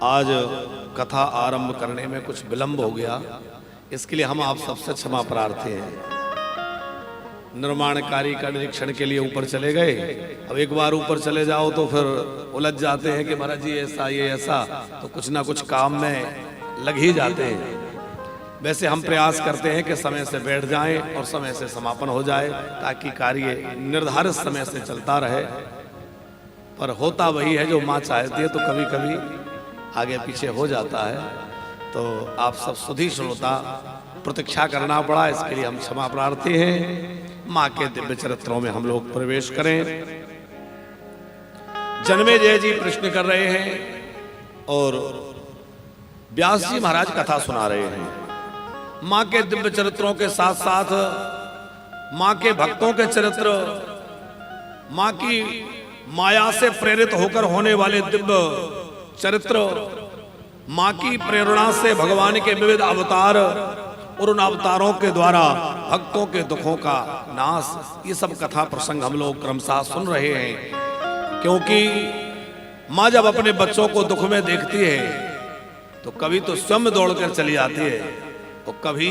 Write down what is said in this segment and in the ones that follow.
आज कथा आरंभ करने में कुछ विलंब हो गया, इसके लिए हम आप सबसे क्षमा प्रार्थी हैं। निर्माण कार्य का निरीक्षण के लिए ऊपर चले गए। अब एक बार ऊपर चले जाओ तो फिर उलझ जाते हैं कि महाराज जी ऐसा ये ऐसा, तो कुछ ना कुछ काम में लग ही जाते हैं। वैसे हम प्रयास करते हैं कि समय से बैठ जाएं और समय से समापन हो जाए, ताकि कार्य निर्धारित समय से चलता रहे। पर होता वही है जो माँ चाहती है, तो कभी कभी आगे पीछे हो जाता है। तो आप सब सुधी श्रोता प्रतीक्षा करना पड़ा, इसके लिए हम क्षमा प्रार्थी हैं। माँ के दिव्य चरित्रों में हम लोग प्रवेश करें। जन्मेजय जी प्रश्न कर रहे हैं और व्यास जी महाराज कथा सुना रहे हैं। माँ के दिव्य चरित्रों के साथ साथ माँ के भक्तों के चरित्र, माँ की माया से प्रेरित होकर होने वाले दिव्य चरित्र, माँ की प्रेरणा से भगवान के विविध अवतार और उन अवतारों के द्वारा भक्तों के दुखों का नाश, ये सब कथा प्रसंग हम लोग क्रमशः सुन रहे हैं। क्योंकि माँ जब अपने बच्चों को दुख में देखती है तो कभी तो स्वयं दौड़कर चली आती है और कभी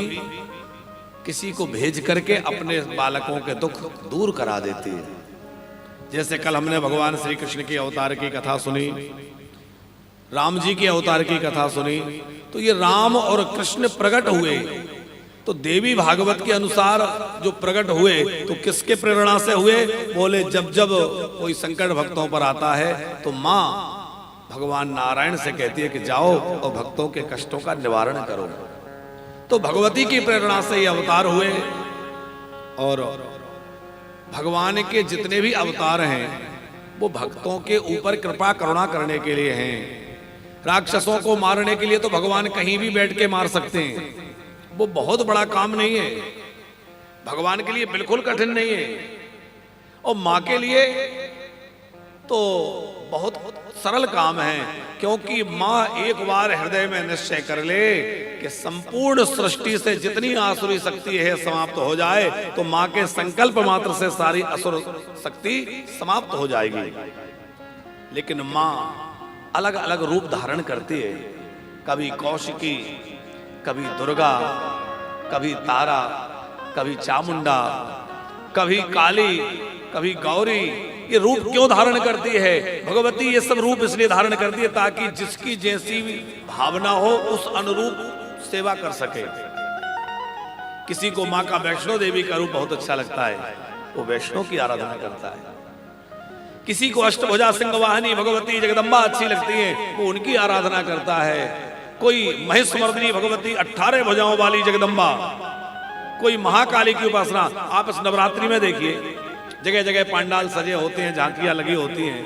किसी को भेज करके अपने बालकों के दुख दूर करा देती है। जैसे कल हमने भगवान श्री कृष्ण के अवतार की कथा सुनी, राम जी के अवतार की कथा सुनी। तो ये राम और कृष्ण प्रकट हुए तो देवी भागवत के अनुसार जो प्रकट हुए तो किसके प्रेरणा से हुए? बोले जब जब कोई संकट भक्तों पर आता है तो माँ भगवान नारायण से कहती है कि जाओ और भक्तों के कष्टों का निवारण करो। तो भगवती की प्रेरणा से ये अवतार हुए। और भगवान के जितने भी अवतार हैं वो भक्तों के ऊपर कृपा करुणा करने के लिए हैं। राक्षसों को मारने के लिए तो भगवान कहीं भी बैठ के मार सकते हैं, वो बहुत बड़ा काम नहीं है, भगवान के लिए बिल्कुल कठिन नहीं है। और माँ के लिए तो बहुत सरल काम है, क्योंकि माँ एक बार हृदय में निश्चय कर ले कि संपूर्ण सृष्टि से जितनी आसुरी शक्ति है समाप्त हो जाए तो माँ के संकल्प मात्र से सारी असुर शक्ति समाप्त हो जाएगी। लेकिन माँ अलग अलग रूप धारण करती है, कभी कौशिकी, कभी दुर्गा, कभी तारा, कभी चामुंडा, कभी काली, कभी गौरी। ये रूप क्यों धारण करती है भगवती? ये सब रूप इसलिए धारण करती है ताकि जिसकी जैसी भावना हो उस अनुरूप सेवा कर सके। किसी को माँ का वैष्णो देवी का रूप बहुत अच्छा लगता है, वो वैष्णो की आराधना करता है। किसी को अष्टभुजा सिंहवाहिनी भगवती जगदम्बा अच्छी लगती है, वो उनकी आराधना करता है। कोई महेश्वरमर्दिनी भगवती 18 भुजाओं वाली जगदम्बा, कोई महाकाली की उपासना। आप इस नवरात्रि में देखिए जगह जगह पंडाल सजे होते हैं, झांकियां लगी होती हैं।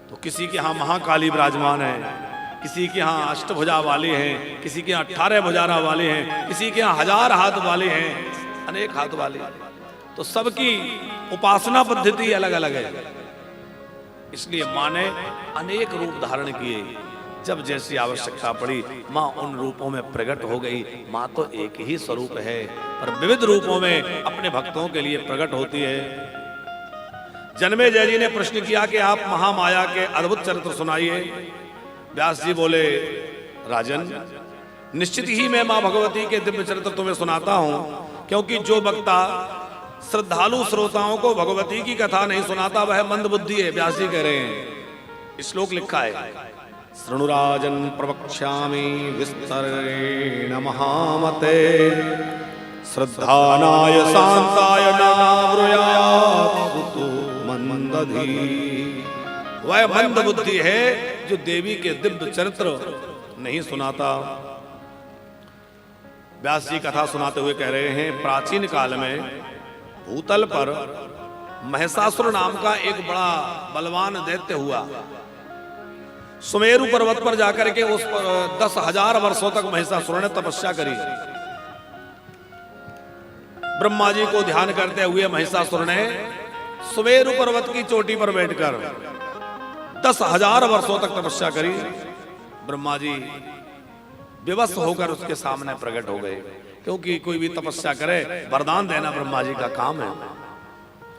तो किसी के यहाँ महाकाली विराजमान है, किसी के यहाँ अष्टभुजा वाले हैं, किसी के यहाँ 18 भुजारा वाले हैं, किसी के यहाँ 1000 हाथ वाले हैं, अनेक हाथ वाले। तो सबकी उपासना पद्धति अलग अलग है, इसलिए माँ ने अनेक रूप धारण किए। जब जैसी आवश्यकता पड़ी माँ उन रूपों में प्रकट हो गई। माँ तो एक ही स्वरूप है पर विविध रूपों में अपने भक्तों के लिए प्रकट होती है। जन्मेजय जी ने प्रश्न किया कि आप महामाया के अद्भुत चरित्र सुनाइए। व्यास जी बोले, राजन निश्चित ही मैं माँ भगवती के दिव्य चरित्र तुम्हें सुनाता हूं, क्योंकि जो वक्ता श्रद्धालु श्रोताओं को भगवती की कथा नहीं सुनाता वह मंदबुद्धि है। व्यास जी कह रहे हैं, श्लोक लिखा है, शृणुराजन प्रवक्ष्यामि विस्तरेण महामते, श्रद्धानाय शांताय नावृयात् मंदधि। वह मंदबुद्धि है जो देवी के दिव्य चरित्र नहीं सुनाता। व्यास जी कथा सुनाते हुए कह रहे हैं, प्राचीन काल में भूतल पर महिषासुर नाम का एक बड़ा बलवान दैत्य हुआ। सुमेरु पर्वत पर जाकर के उस पर 10,000 वर्षों तक महिषासुर ने तपस्या करी। ब्रह्मा जी को ध्यान करते हुए महिषासुर ने सुमेरु पर्वत की चोटी पर बैठकर 10,000 वर्षों तक तपस्या करी। ब्रह्मा जी विवश होकर उसके सामने प्रकट हो गए, क्योंकि कोई भी तपस्या करे वरदान देना ब्रह्मा जी का काम है।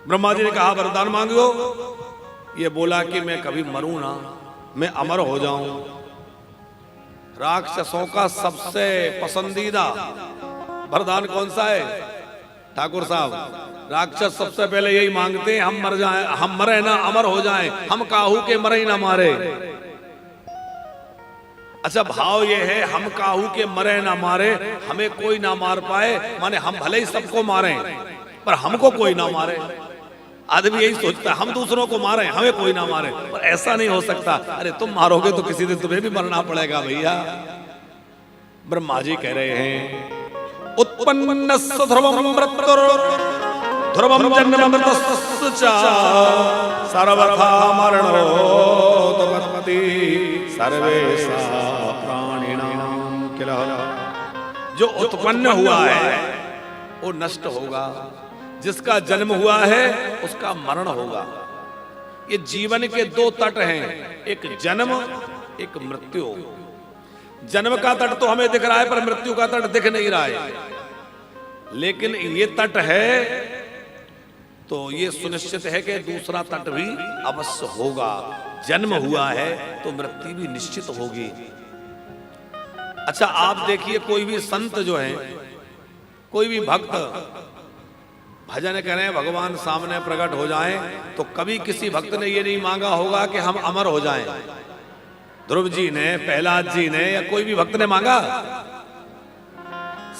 ब्रह्मा जी ने कहा वरदान मांगो। ये बोला कि मैं कभी मरूं ना, मैं अमर हो जाऊं। राक्षसों का सबसे पसंदीदा वरदान कौन सा है ठाकुर साहब? राक्षस सबसे पहले यही मांगते हैं, हम मर जाएं, हम मरे ना अमर हो जाएं, हम काहू के मरे ही ना मारे। अच्छा, भाव ये है हम काहू के मरे ना मारे, हमें कोई ना मार पाए, माने हम भले ही सबको मारें पर हमको कोई ना मारे। आदमी यही सोचता है हम दूसरों को मारें, हमें कोई ना मारे, पर ऐसा नहीं हो सकता। अरे तुम मारोगे तो किसी दिन तुम्हें भी मरना पड़ेगा भैया। ब्रह्मा जी कह रहे हैं उत्पन्नस्य ध्रुवं मृत्युर ध्रुवं जन्ममृतस्य च सर्वथा मरणोत्पत्ति सर्वेषां प्राणिनां किल। जो उत्पन्न हुआ है वो नष्ट होगा, जिसका जन्म हुआ है उसका मरण होगा। ये जीवन के दो तट हैं, एक जन्म एक मृत्यु। जन्म का तट तो हमें दिख रहा है पर मृत्यु का तट दिख नहीं रहा है, लेकिन ये तट है तो ये सुनिश्चित है कि दूसरा तट भी अवश्य होगा। जन्म हुआ है तो मृत्यु भी निश्चित होगी। अच्छा, आप देखिए कोई भी संत जो है, कोई भी भक्त भजन करें, भगवान सामने प्रकट हो जाएं, तो कभी किसी भक्त ने ये नहीं मांगा होगा कि हम अमर हो जाएं। ध्रुव जी ने, प्रहलाद जी ने या कोई भी भक्त ने मांगा?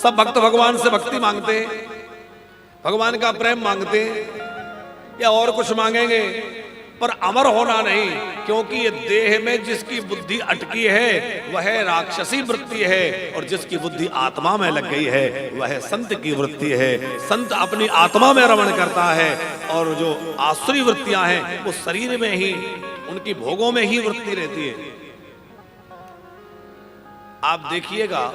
सब भक्त भगवान से भक्ति मांगते, भगवान का प्रेम मांगते या और कुछ मांगेंगे, पर अमर होना नहीं। क्योंकि ये देह में जिसकी बुद्धि अटकी है वह राक्षसी वृत्ति है, और जिसकी बुद्धि आत्मा में लग गई है वह संत की वृत्ति है। संत अपनी आत्मा में रमण करता है, और जो आसुरी वृत्तियां हैं वो शरीर में ही, उनकी भोगों में ही वृत्ति रहती है। आप देखिएगा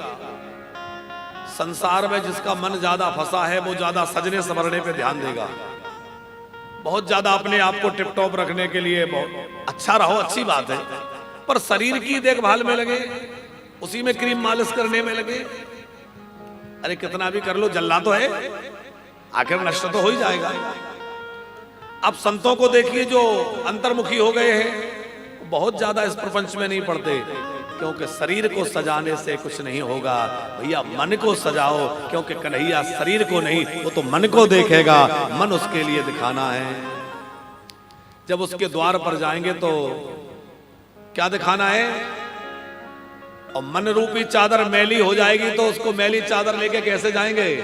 संसार में जिसका मन ज्यादा फंसा है वो ज्यादा सजने संवरने पे ध्यान देगा, बहुत ज्यादा अपने आप को टिप टॉप रखने के लिए बहुत अच्छा रहो, अच्छी बात है, पर शरीर की देखभाल में लगे, उसी में क्रीम मालिश करने में लगे। अरे कितना भी कर लो, जलना तो है, आखिर नष्ट तो हो ही जाएगा। अब संतों को देखिए जो अंतर्मुखी हो गए हैं, बहुत ज्यादा इस प्रपंच में नहीं पड़ते, क्योंकि शरीर को सजाने से कुछ नहीं होगा। भैया मन को सजाओ, क्योंकि कन्हैया शरीर को नहीं, वो तो मन को देखेगा, मन उसके लिए दिखाना है। जब उसके द्वार पर जाएंगे तो क्या दिखाना है? और मन रूपी चादर मैली हो जाएगी तो उसको मैली चादर लेके कैसे जाएंगे?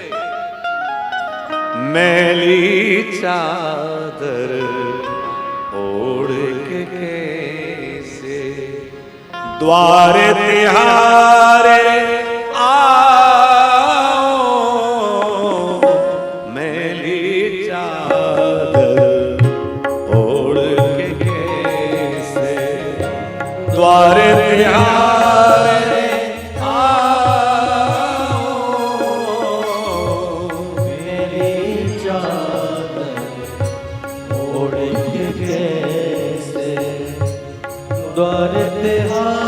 मैली चादर ओढ़ के द्वार तिहारे आओ, मैली चादर ओढ़ के कैसे द्वार तिहारे आओ, मैली चादर ओढ़ के कैसे द्वार तिहारे।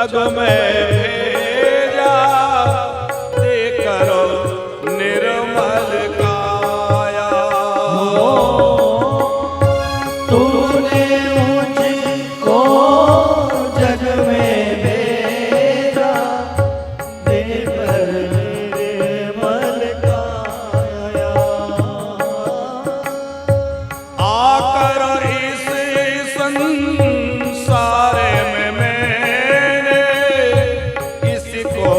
जग में भेजा दे करो निर्मल काया। तूने मुझको जग में भेजा दे कर निर्मल काया। आकर इस संसार में मैंने इसको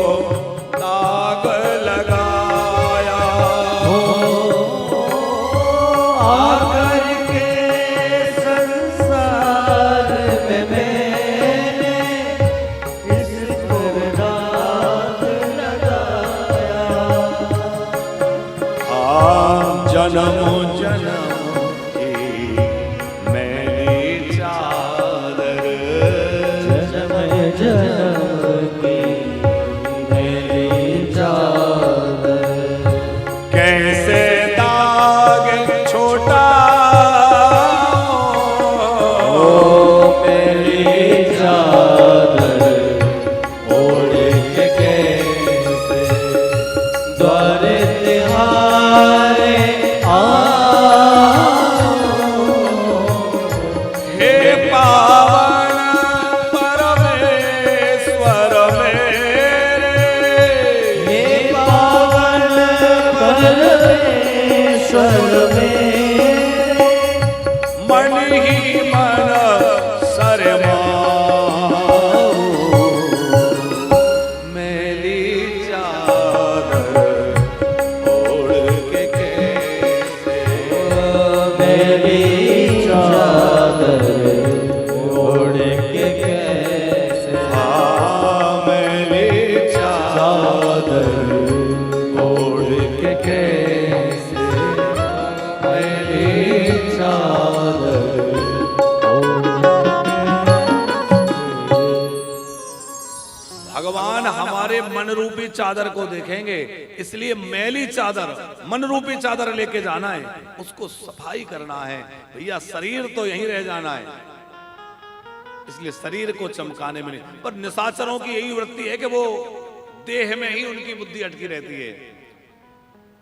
दाग लगाया। आकर के संसार में मैंने इसको दाग लगाया। जन्मों जन्म की मेरी चादर, जन्म जन्म की मेरी चादर। कैसे दाग छोटा मेरी चादर ओढ़ के कैसे द्वारे तिहारे हे पावन परमेश्वर मेरे। हे पावन परमेश्वर मेरे। मन ही मन शर्माओ मेरी चादर ओढ़ के कैसे। मेरी चादर ओढ़ के कैसे। मेरी चादर ओढ़ के कैसे। मेरी चादर ओढ़ भगवान हमारे मन रूपी चादर को देखेंगे, इसलिए मैली चादर, मन रूपी चादर लेके जाना है, उसको सफाई करना है। भैया शरीर तो यहीं रह जाना है, इसलिए शरीर को चमकाने में नहीं। पर निशाचरों की यही वृत्ति है कि वो देह में ही उनकी बुद्धि अटकी रहती है।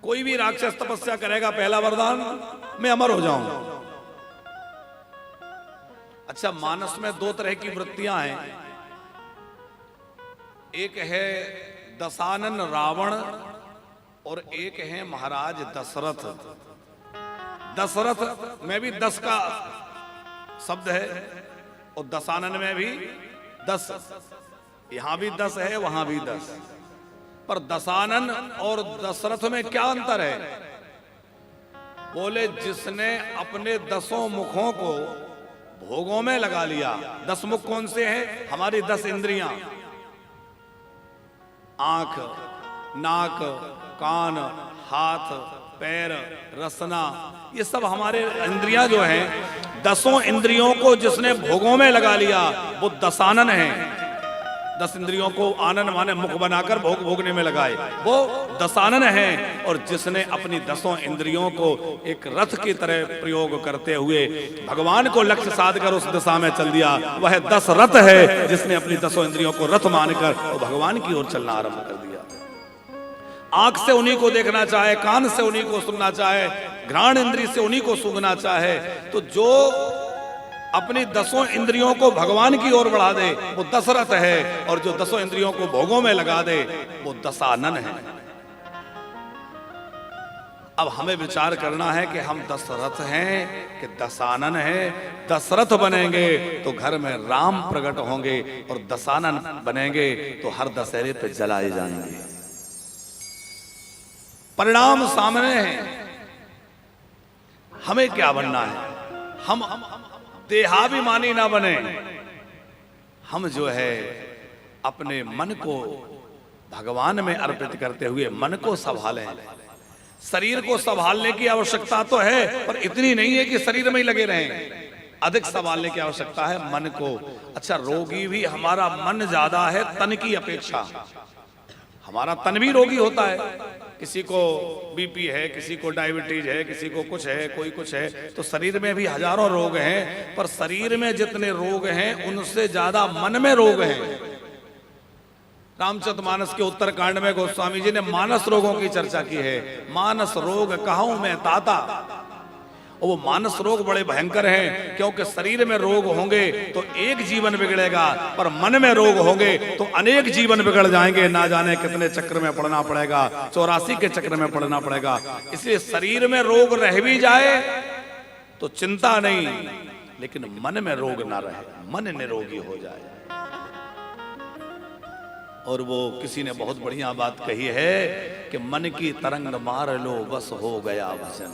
कोई भी राक्षस तपस्या करेगा, पहला वरदान मैं अमर हो जाऊं। अच्छा, मानस में दो तरह की वृत्तियां हैं। एक है दशानन रावण और एक है महाराज दशरथ। दशरथ में भी 10 का शब्द है और दशानन में भी 10। यहां भी 10 है, वहां भी 10। पर दशानन और दशरथ में क्या अंतर है? बोले जिसने अपने 10 मुखों को भोगों में लगा लिया। 10 मुख कौन से हैं? हमारी 10 इंद्रियां, आंख, नाक, कान, हाथ, पैर, रसना, ये सब हमारे इंद्रियां जो हैं, 10 इंद्रियों को जिसने भोगों में लगा लिया वो दशानन है। 10 इंद्रियों को आनन माने मुख बनाकर भोग भोगने में लगाए, वो दशानन है। और जिसने अपनी 10 इंद्रियों को एक रथ की तरह प्रयोग करते हुए भगवान को लक्ष्य साध कर उस दिशा में चल दिया, वह 10 रथ है। जिसने अपनी 10 इंद्रियों को रथ मानकर वो भगवान की ओर चलना आरंभ कर दिया। आंख से उन्हीं को देखना चाहे, कान से उन्हीं को सुनना चाहे, घ्राण इंद्रिय से उन्हीं को सूंघना चाहे, तो जो अपनी 10 इंद्रियों को भगवान की ओर बढ़ा दे वो दशरथ है। और जो 10 इंद्रियों को भोगों में लगा दे वो दशानन है। अब हमें विचार करना है कि हम दशरथ हैं कि दशानन हैं। दशरथ बनेंगे तो घर में राम प्रकट होंगे और दशानन बनेंगे तो हर दशहरे पे जलाए जाएंगे। परिणाम सामने है। हमें क्या बनना है? हम देहाभिमानी ना बने। हम जो है अपने मन को भगवान में अर्पित करते हुए मन को संभालें। शरीर को संभालने की आवश्यकता तो है, पर इतनी नहीं है कि शरीर में ही लगे रहें। अधिक संभालने की आवश्यकता है मन को। अच्छा, रोगी भी हमारा मन ज्यादा है तन की अपेक्षा। हमारा तन भी रोगी होता है। किसी को बीपी है, किसी को डायबिटीज है, किसी को कुछ है, कोई कुछ है। तो शरीर में भी हजारों रोग हैं, पर शरीर में जितने रोग हैं उनसे ज्यादा मन में रोग हैं। रामचरितमानस के उत्तरकांड में गोस्वामी जी ने मानस रोगों की चर्चा की है। मानस रोग कहूं मैं ताता, और वो मानस रोग बड़े भयंकर हैं, क्योंकि शरीर में रोग होंगे तो एक जीवन बिगड़ेगा, पर मन में रोग होंगे तो अनेक जीवन बिगड़ जाएंगे। ना जाने कितने चक्र में पड़ना पड़ेगा, 84 के चक्र में पड़ना पड़ेगा। इसलिए शरीर में रोग रह भी जाए तो चिंता नहीं, लेकिन मन में रोग ना रहे, मन निरोगी हो जाए। और वो किसी ने बहुत बढ़िया बात कही है कि मन की तरंग मार लो बस हो गया भजन।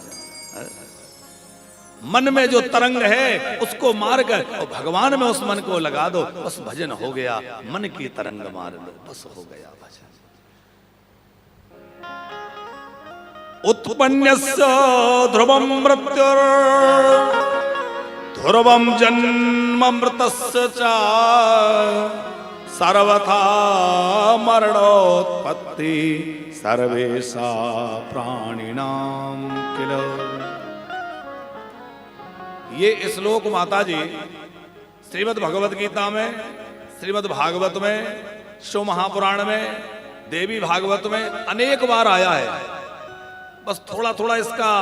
मन में जो तरंग है उसको मार कर और भगवान में उस मन को लगा दो, बस भजन हो गया। मन की तरंग मार लो बस हो गया भजन। उत्पन्नस्य ध्रुवं मृत्युर् ध्रुवं जन्म मृतस्य च सर्वथा मरणोत्पत्ति सर्वेषा प्राणिनां किल। ये श्लोक माता जी श्रीमद् भगवत गीता में, श्रीमद् भागवत में, शिव महापुराण में, देवी भागवत में अनेक बार आया है। बस थोड़ा थोड़ा इसका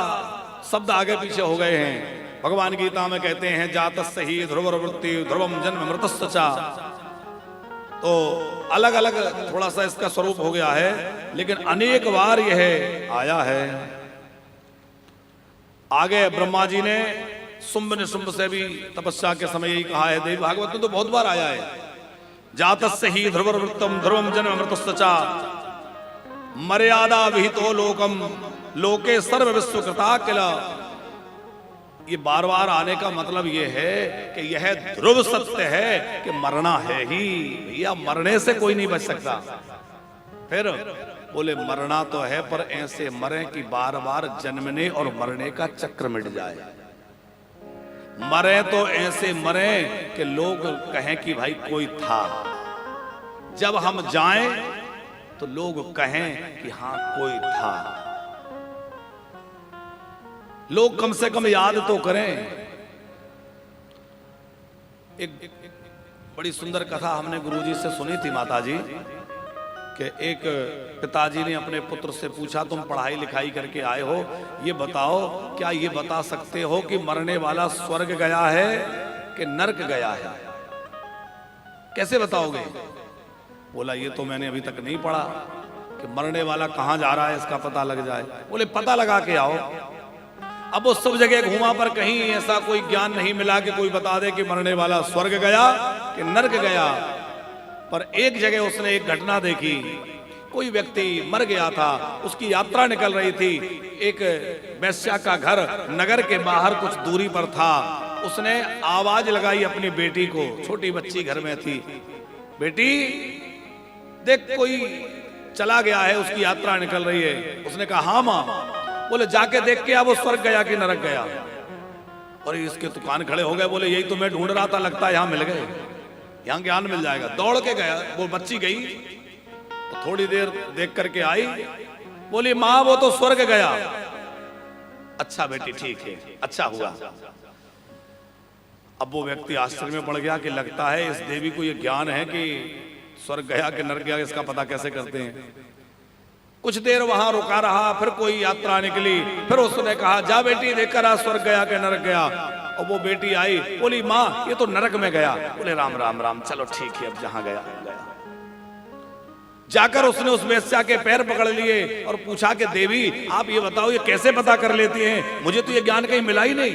शब्द आगे पीछे हो गए हैं। भगवान गीता में कहते हैं जातस्य ही ध्रुववृत्ति ध्रुवम जन्म मृतस्य च, तो अलग अलग थोड़ा सा इसका स्वरूप हो गया है, लेकिन अनेक बार यह आया है। आगे ब्रह्मा जी ने शुंभ निशुंभ से भी तपस्या के समय यही कहा है। देवी भागवत में तो बहुत बार आया है। जातस्य ही ध्रुववृत्तम ध्रुवम जन्म मृतस्य च मर्यादा विहितो लोकम लोके सर्व विश्वकृता किल। ये बार बार आने का मतलब ये है कि यह ध्रुव सत्य है कि मरना है ही भैया, मरने से कोई नहीं बच सकता। फिर बोले मरना तो है, पर ऐसे मरे कि बार बार जन्मने और मरने का चक्र मिट जाए। मरे तो ऐसे मरे कि लोग कहें कि भाई कोई था, जब हम जाएं तो लोग कहें कि हां कोई था। लोग कम से कम याद तो करें। एक बड़ी सुंदर कथा हमने गुरुजी से सुनी थी माता जी, कि एक पिताजी ने अपने पुत्र से पूछा तुम पढ़ाई लिखाई करके आए हो, ये बताओ क्या ये बता सकते हो कि मरने वाला स्वर्ग गया है कि नरक गया है? कैसे बताओगे? बोला ये तो मैंने अभी तक नहीं पढ़ा कि मरने वाला कहाँ जा रहा है इसका पता लग जाए। बोले पता लगा के आओ। अब वो सब जगह घूमा पर कहीं ऐसा कोई ज्ञान नहीं मिला कि कोई बता दे कि मरने वाला स्वर्ग गया कि नरक गया। पर एक जगह उसने एक घटना देखी। कोई व्यक्ति मर गया था, उसकी यात्रा निकल रही थी। एक वैश्या का घर नगर के बाहर कुछ दूरी पर था। उसने आवाज लगाई अपनी बेटी को, छोटी बच्ची घर में थी, बेटी देख कोई चला गया है, उसकी यात्रा निकल रही है। उसने कहा हाँ माँ। बोले जाके देख के अब वो स्वर्ग गया कि नरक गया। और इसके तो कान खड़े हो गए। बोले यही तो मैं ढूंढ रहा था, लगता है यहाँ मिल गए, यहाँ ज्ञान मिल जाएगा। दौड़ के गया, वो बच्ची गई तो थोड़ी देर देख करके आई। बोली माँ वो तो स्वर्ग गया। अच्छा बेटी ठीक है, अच्छा हुआ। अब वो व्यक्ति आश्चर्य में पड़ गया कि लगता है इस देवी को ये ज्ञान है कि स्वर्ग गया कि नरक गया, इसका पता कैसे करते हैं। कुछ देर वहां रुका रहा, फिर कोई यात्रा निकली, फिर उसने कहा जा बेटी देखकर आ स्वर्ग गया कि नरक गया। और वो बेटी आई, बोली माँ ये तो नरक में गया। बोले राम राम राम, चलो ठीक है अब जहां गया गया। जाकर उसने उस वेश्या के पैर पकड़ लिए और पूछा कि देवी आप ये बताओ ये कैसे पता कर लेती हैं? मुझे तो ये ज्ञान कहीं मिला ही नहीं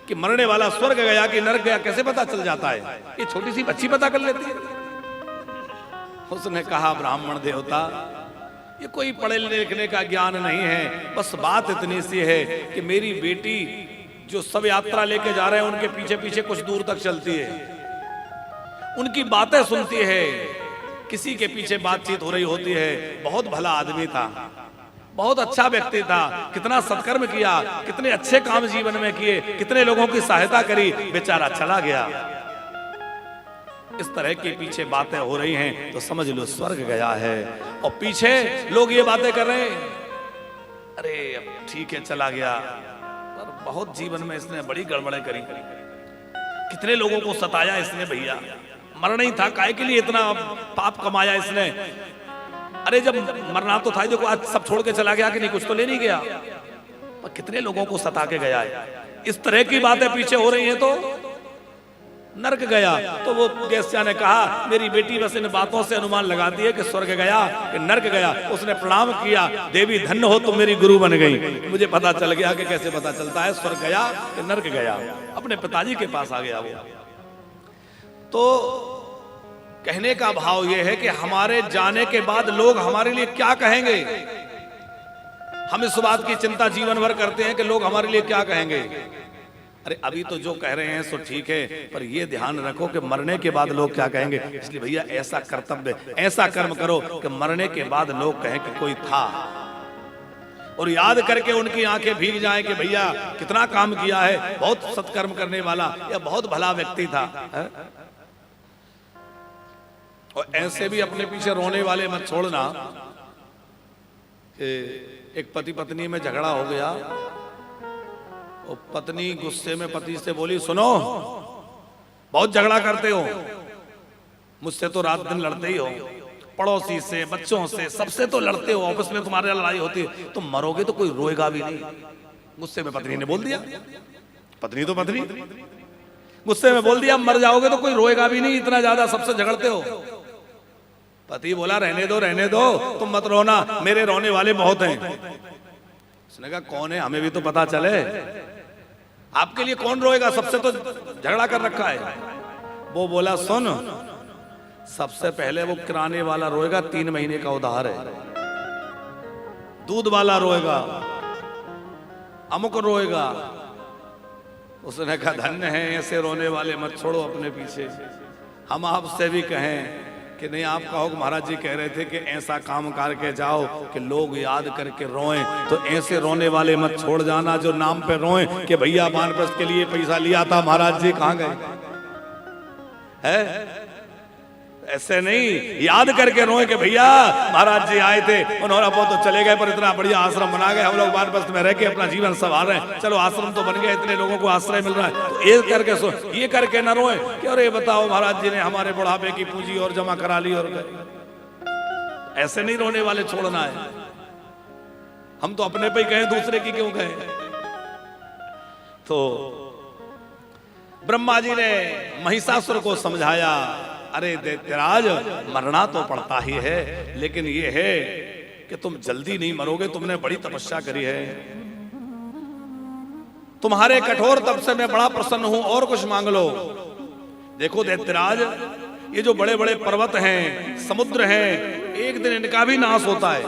कि मरने वाला स्वर्ग गया कि नरक गया, कैसे पता चल जाता है? ये छोटी सी बच्ची पता कर लेती है। उसने कहा ब्राह्मण देवता ये कोई पढ़े लिखने का ज्ञान नहीं है, बस बात इतनी सी है कि मेरी बेटी जो सब यात्रा लेके जा रहे हैं उनके पीछे पीछे कुछ दूर तक चलती है, उनकी बातें सुनती है, किसी के पीछे बातचीत हो रही होती है। बहुत भला आदमी था, बहुत अच्छा व्यक्ति था, कितना सत्कर्म किया, कितने अच्छे काम जीवन में किए, कितने लोगों की सहायता करी, बेचारा चला गया। इस तरह की पीछे बातें हो रही हैं तो समझ लो स्वर्ग गया है। और पीछे लोग ये बातें कर रहे हैं अरे अब ठीक है चला गया, पर बहुत जीवन में इसने बड़ी गड़बड़ें करी, कितने लोगों को सताया इसने भैया, मरना ही था, काहे के लिए इतना पाप कमाया इसने। अरे जब मरना तो था, देखो आज सब छोड़ के चला गया कि नहीं, कुछ तो ले नहीं गया, पर कितने लोगों को सता के गया है। इस तरह की बातें पीछे हो रही हैं तो नरक गया। तो वो गेस्या ने कहा मेरी बेटी बस इन बातों से अनुमान लगाती है कि स्वर्ग गया कि नरक गया। उसने प्रणाम किया, देवी धन्य हो तुम मेरी गुरु बन गई। मुझे पता चल गया कि कैसे पता चलता है स्वर्ग गया कि नरक गया। अपने पिताजी के पास आ गया वो। तो कहने का भाव यह है कि हमारे जाने के बाद लोग हमारे लिए क्या कहेंगे। हम इस बात की चिंता जीवन भर करते हैं कि लोग हमारे लिए क्या कहेंगे। अरे अभी तो जो कह रहे हैं सो ठीक है, पर ये ध्यान रखो कि मरने के बाद लोग क्या कहेंगे। इसलिए भैया ऐसा कर्तव्य, ऐसा कर्म करो कि मरने के बाद लोग कहें कि कोई था, और याद करके उनकी आंखें भीग जाएं कि भैया कितना काम किया है, बहुत सत्कर्म करने वाला या बहुत भला व्यक्ति था है? और ऐसे भी अपने पीछे रोने वाले मत छोड़ना। एक पति पत्नी में झगड़ा हो गया और पत्नी गुस्से में पति से बोली सुनो बहुत झगड़ा करते हो, मुझसे तो रात दिन लड़ते ही हो, पड़ोसी से, बच्चों से, सबसे तो लड़ते हो, ऑफिस में तुम्हारे लड़ाई होती है, तुम मरोगे तो कोई रोएगा भी नहीं। गुस्से में पत्नी ने बोल दिया, पत्नी तो पत्नी गुस्से में बोल दिया मर जाओगे तो कोई रोएगा भी नहीं, इतना ज्यादा सबसे झगड़ते हो। पति बोला रहने दो तुम मत रोना, मेरे रोने वाले बहुत हैं। उसने कहा कौन है, हमें भी तो पता चले, आपके लिए कौन रोएगा, सबसे तो झगड़ा कर रखा है। वो बोला सुन, सबसे पहले वो किराने वाला रोएगा, 3 महीने का उधार है, दूध वाला रोएगा, अमुक रोएगा। उसने कहा धन्य है ऐसे रोने वाले, मत छोड़ो अपने पीछे। हम आपसे भी कहें कि नहीं, आप कहो महाराज जी कह रहे थे कि ऐसा काम करके जाओ कि लोग याद करके रोएं, तो ऐसे रोने वाले मत छोड़ जाना जो नाम पे रोएं कि भैया वानप्रस्थ के लिए पैसा लिया था, महाराज जी कहाँ गए है। ऐसे नहीं, याद करके रोएं कि भैया महाराज जी आए थे, उन्होंने वो तो चले गए पर इतना बढ़िया आश्रम बना गए, हम लोग वानप्रस्थ में रह के अपना जीवन संवार रहे हैं, चलो आश्रम तो बन गया, इतने लोगों को आश्रय मिल रहा है, तो ये करके ये करके न रोएं कि अरे बताओ महाराज जी ने हमारे बुढ़ापे की पूंजी और जमा करा ली और गए। ऐसे नहीं रोने वाले छोड़ना है। हम तो अपने पे ही कहें, दूसरे की क्यों कहें। तो ब्रह्मा जी ने महिषासुर को समझाया, अरे दैत्यराज मरना तो पड़ता ही है, लेकिन ये है कि तुम जल्दी नहीं मरोगे, तुमने बड़ी तपस्या करी है, तुम्हारे कठोर तप से मैं बड़ा प्रसन्न हूं, और कुछ मांग लो। देखो दैत्यराज, ये जो बड़े बड़े पर्वत हैं, समुद्र हैं, एक दिन इनका भी नाश होता है,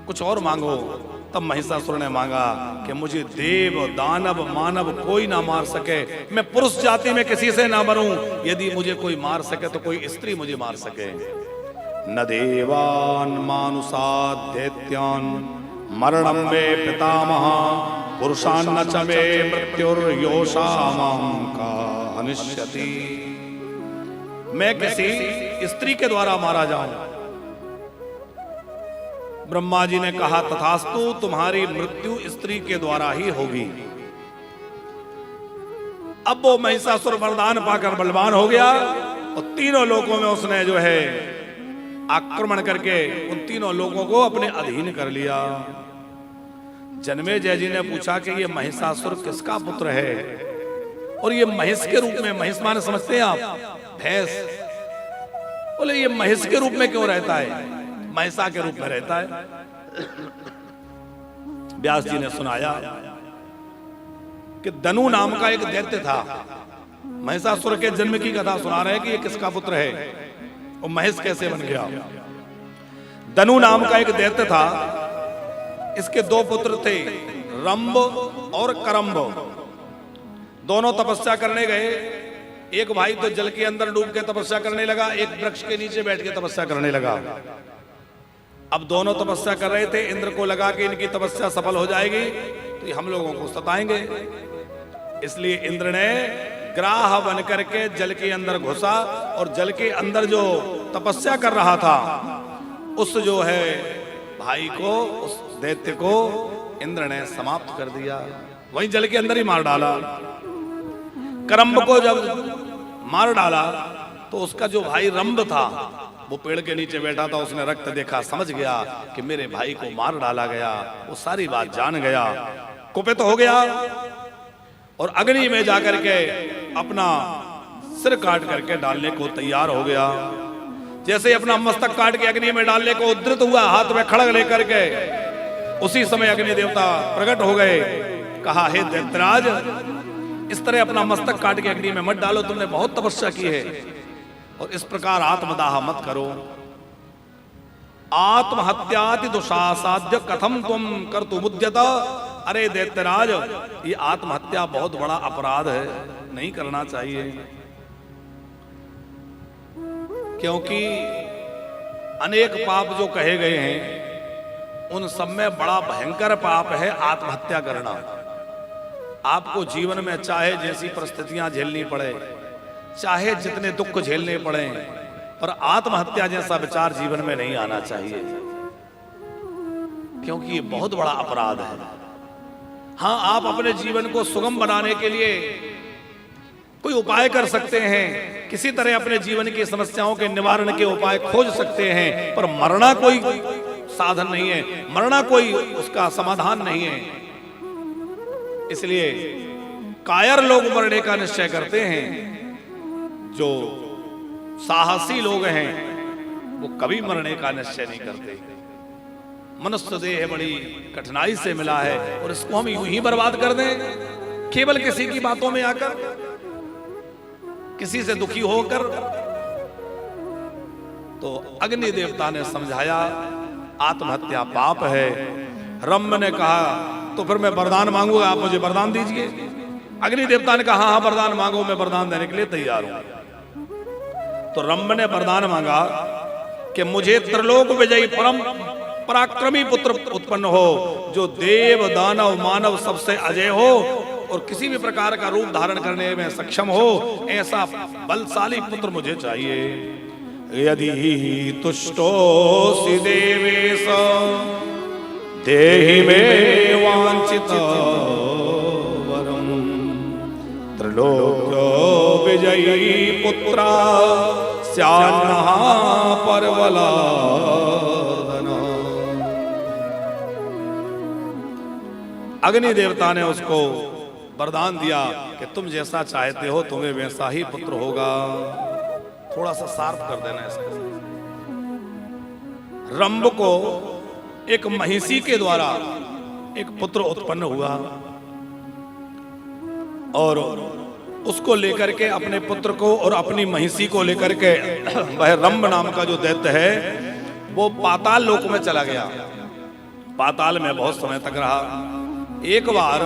कुछ और मांगो। तब महिषासुर ने मांगा कि मुझे देव दानव मानव कोई ना मार सके, मैं पुरुष जाति में किसी से ना मरूं, यदि मुझे कोई मार सके तो कोई स्त्री मुझे मार सके। न देवान मानुषाद दैत्यान मरणम वे पितामह पुरुषान न च मे मृत्युर्योषामां का अनिश्यति। मैं किसी स्त्री के द्वारा मारा जाऊं। ब्रह्मा जी ने कहा तथास्तु, तुम्हारी मृत्यु स्त्री के द्वारा ही होगी। अब वो महिषासुर वरदान पाकर बलवान हो गया और तीनों लोगों में उसने जो है आक्रमण करके उन तीनों लोगों को अपने अधीन कर लिया। जन्मेजय जी ने पूछा कि ये महिषासुर किसका पुत्र है, और ये महिष के रूप में, महिष माने समझते हैं आप, भैंस। बोले ये महिष के रूप में क्यों रहता है, महिषा के रूप में रहता है। व्यास जी ने सुनाया कि धनु नाम का एक दैत्य था, महिषासुर के जन्म की कथा सुना रहे हैं कि ये किसका पुत्र है और महेश कैसे बन गया। धनु नाम का एक दैत्य था, इसके 2 पुत्र थे, रंभ और करम्भ। दोनों तपस्या करने गए। एक भाई तो जल के अंदर डूब के तपस्या करने लगा, एक वृक्ष के नीचे बैठ के तपस्या करने लगा। अब दोनों तपस्या कर रहे थे, इंद्र को लगा कि इनकी तपस्या सफल हो जाएगी तो ये हम लोगों को सताएंगे, इसलिए इंद्र ने ग्राह बन करके जल के अंदर घुसा और जल के अंदर जो तपस्या कर रहा था उस जो है भाई को, उस दैत्य को इंद्र ने समाप्त कर दिया, वहीं जल के अंदर ही मार डाला। करम्ब को जब मार डाला तो उसका जो भाई रंभ था वो पेड़ के नीचे बैठा था, उसने रक्त देखा, समझ गया कि मेरे भाई को मार डाला गया, वो सारी बात जान गया, कुपित हो गया और अग्नि में जाकर के अपना सिर काट करके डालने को तैयार हो गया। जैसे ही अपना मस्तक काट के अग्नि में डालने को उद्यत हुआ, हाथ में खड़ग लेकर के, उसी समय अग्नि देवता प्रकट हो गए। कहा, हे दैत्यराज, इस तरह अपना मस्तक काट के अग्नि में मत डालो, तुमने बहुत तपस्या की है और इस प्रकार आत्मदाह मत करो। आत्महत्याति दुषासाध्य कथम तुम कर्तुमुद्यत। अरे दैत्यराज, ये आत्महत्या बहुत बड़ा अपराध है, नहीं करना चाहिए, क्योंकि अनेक पाप जो कहे गए हैं उन सब में बड़ा भयंकर पाप है आत्महत्या करना। आपको जीवन में चाहे जैसी परिस्थितियां झेलनी पड़े, चाहे जितने दुख झेलने पड़े, पर आत्महत्या जैसा विचार जीवन में नहीं आना चाहिए, क्योंकि ये बहुत बड़ा अपराध है। हाँ, आप अपने जीवन को सुगम बनाने के लिए कोई उपाय कर सकते हैं, किसी तरह अपने जीवन की समस्याओं के निवारण के उपाय खोज सकते हैं, पर मरना कोई साधन नहीं है, मरना कोई उसका समाधान नहीं है। इसलिए कायर लोग मरने का निश्चय करते हैं, जो साहसी लोग हैं वो कभी मरने का निश्चय नहीं करते। मनुष्य देह बड़ी कठिनाई से मिला है और इसको हम यूं ही बर्बाद कर दें, केवल किसी की बातों में आकर, किसी से दुखी होकर। तो अग्नि देवता ने समझाया आत्महत्या पाप है। रंभ ने कहा, तो फिर मैं वरदान मांगूंगा, आप मुझे वरदान दीजिए। अग्नि देवता ने कहा, हाँ वरदान मांगो, मैं वरदान देने के लिए तैयार हूं। तो रंभ ने वरदान मांगा कि मुझे त्रिलोक विजयी परम पराक्रमी पुत्र उत्पन्न हो, जो देव दानव मानव सबसे अजय हो और किसी भी प्रकार का रूप धारण करने में सक्षम हो, ऐसा बलशाली पुत्र मुझे चाहिए। यदि तुष्टोऽसि देवेश देहि मे वांछितं वरम, त्रिलोक विजयी पुत्रा स्यान्नः परबलार्दनः। अग्नि देवता ने उसको वरदान दिया कि तुम जैसा चाहते हो तुम्हें वैसा ही पुत्र होगा। थोड़ा सा शार्प कर देना इसको। रंभ को एक महिषी के द्वारा एक पुत्र उत्पन्न हुआ और उसको लेकर के अपने पुत्र को और अपनी महिषी को लेकर के वह रंभ नाम का जो दैत्य है वो पाताल लोक में चला गया। पाताल में बहुत समय तक रहा। एक बार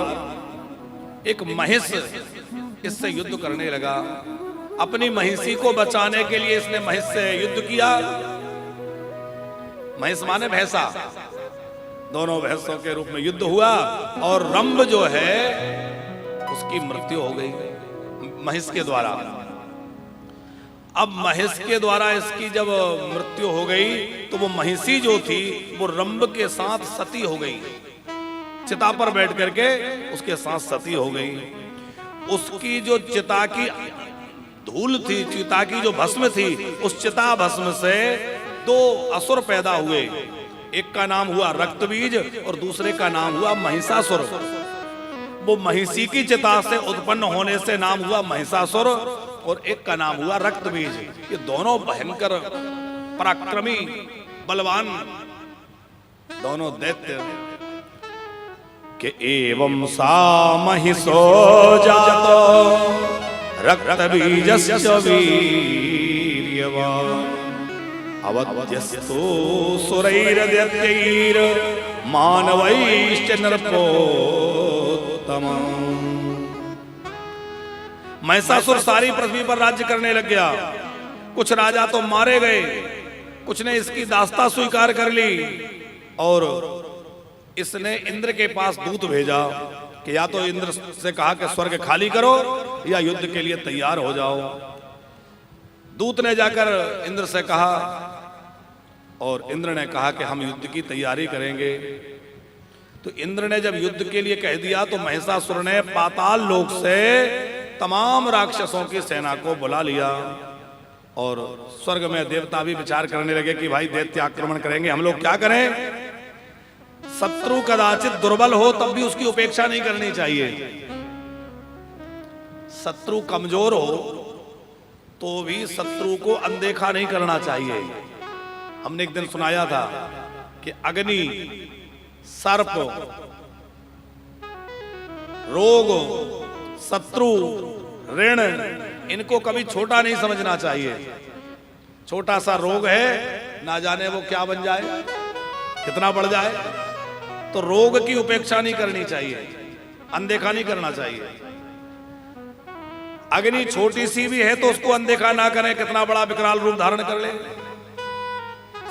एक महिष इससे युद्ध करने लगा। अपनी महिषी को बचाने के लिए इसने महिष से युद्ध किया। महिष माने भैंसा, दोनों भैंसों के रूप में युद्ध हुआ और रंभ जो है उसकी मृत्यु हो गई महिष के द्वारा। अब महिष के द्वारा इसकी जब मृत्यु हो गई तो वो महिषी जो थी वो रंभ के साथ सती हो गई। चिता पर बैठ करके उसके साथ सती हो गई। उसकी जो चिता की धूल थी, चिता की जो भस्म थी, उस चिता भस्म से दो असुर पैदा हुए। एक का नाम हुआ रक्तबीज और दूसरे का नाम हुआ महिषासुर। वो महिषी की चिता से उत्पन्न होने से नाम हुआ महिषासुर और एक का नाम हुआ रक्तबीज। ये दोनों भयंकर पराक्रमी बलवान दोनों दैत्य के एवं सा महिषो जातो रक्तबीजस्य वीर्यवान् अवध्यस्तो सुरैर्दैत्यैर् मानवैश्च नरकोत्तम। महिषासुर सारी पृथ्वी पर राज्य करने लग गया। कुछ राजा तो मारे गए, कुछ ने इसकी दास्ता स्वीकार कर ली और इसने इंद्र के पास दूत भेजा कि या तो इंद्र से कहा कि स्वर्ग खाली करो या युद्ध के लिए तैयार हो जाओ। दूत ने जाकर इंद्र से कहा और इंद्र ने कहा कि हम युद्ध की तैयारी करेंगे। तो इंद्र ने जब युद्ध के लिए कह दिया तो महिषासुर ने पाताल लोक से तमाम राक्षसों की सेना को बुला लिया और स्वर्ग में देवता भी विचार करने लगे कि भाई दैत्य आक्रमण करेंगे, हम लोग क्या करें। शत्रु कदाचित दुर्बल हो तब भी उसकी उपेक्षा नहीं करनी चाहिए, शत्रु कमजोर हो तो भी शत्रु को अनदेखा नहीं करना चाहिए। हमने एक दिन सुनाया था कि अग्नि, सर्प, रोग, शत्रु, ऋण, इनको कभी छोटा नहीं समझना चाहिए। छोटा सा रोग है, ना जाने वो क्या बन जाए, कितना बढ़ जाए, तो रोग की उपेक्षा नहीं करनी चाहिए, अनदेखा नहीं करना चाहिए। अग्नि छोटी सी भी है तो उसको अनदेखा ना करें, कितना बड़ा विकराल रूप धारण कर ले।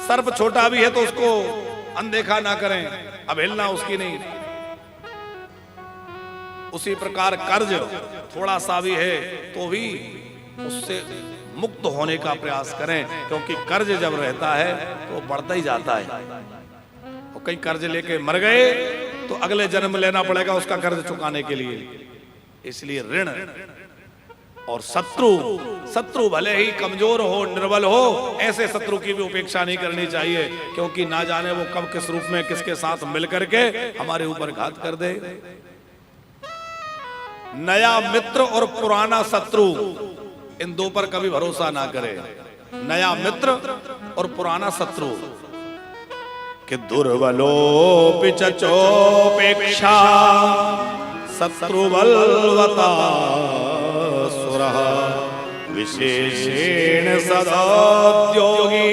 सर्प छोटा भी है तो उसको अनदेखा ना करें, अवहेलना उसकी नहीं। उसी प्रकार कर्ज थोड़ा सा भी है तो भी उससे मुक्त होने का प्रयास करें, क्योंकि कर्ज जब रहता है तो बढ़ता ही जाता है। तो कई कर्ज लेके मर गए तो अगले जन्म लेना पड़ेगा उसका कर्ज चुकाने के लिए। इसलिए ऋण और शत्रु भले ही कमजोर हो, निर्बल हो, ऐसे शत्रु की भी उपेक्षा नहीं करनी चाहिए, क्योंकि ना जाने वो कब किस रूप में किसके साथ मिलकर के हमारे ऊपर घात कर दे। नया मित्र और पुराना शत्रु, इन दो पर कभी भरोसा ना करे। नया मित्र और पुराना शत्रु कि दुर्बलोपि चोपेक्षा शत्रु बलवता सुरः विशेषेण सदोद्योगी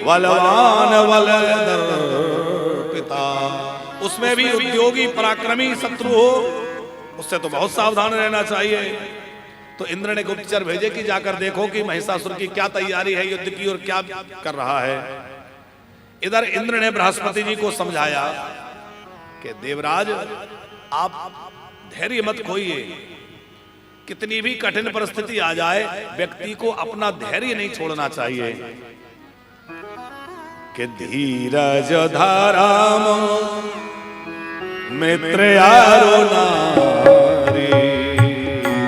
बलवान बलदर्पिता। उसमें भी उद्योगी पराक्रमी शत्रु हो, उससे तो बहुत सावधान रहना चाहिए। तो इंद्र ने गुप्तचर भेजे कि जाकर देखो कि महिषासुर की क्या तैयारी है युद्ध की और क्या कर रहा है। इधर इंद्र ने बृहस्पति जी को समझाया कि देवराज आप धैर्य मत खोइए, कितनी भी कठिन परिस्थिति आ जाए व्यक्ति को अपना धैर्य नहीं छोड़ना चाहिए। कि धीरज धाराम मित्र यारो नारी,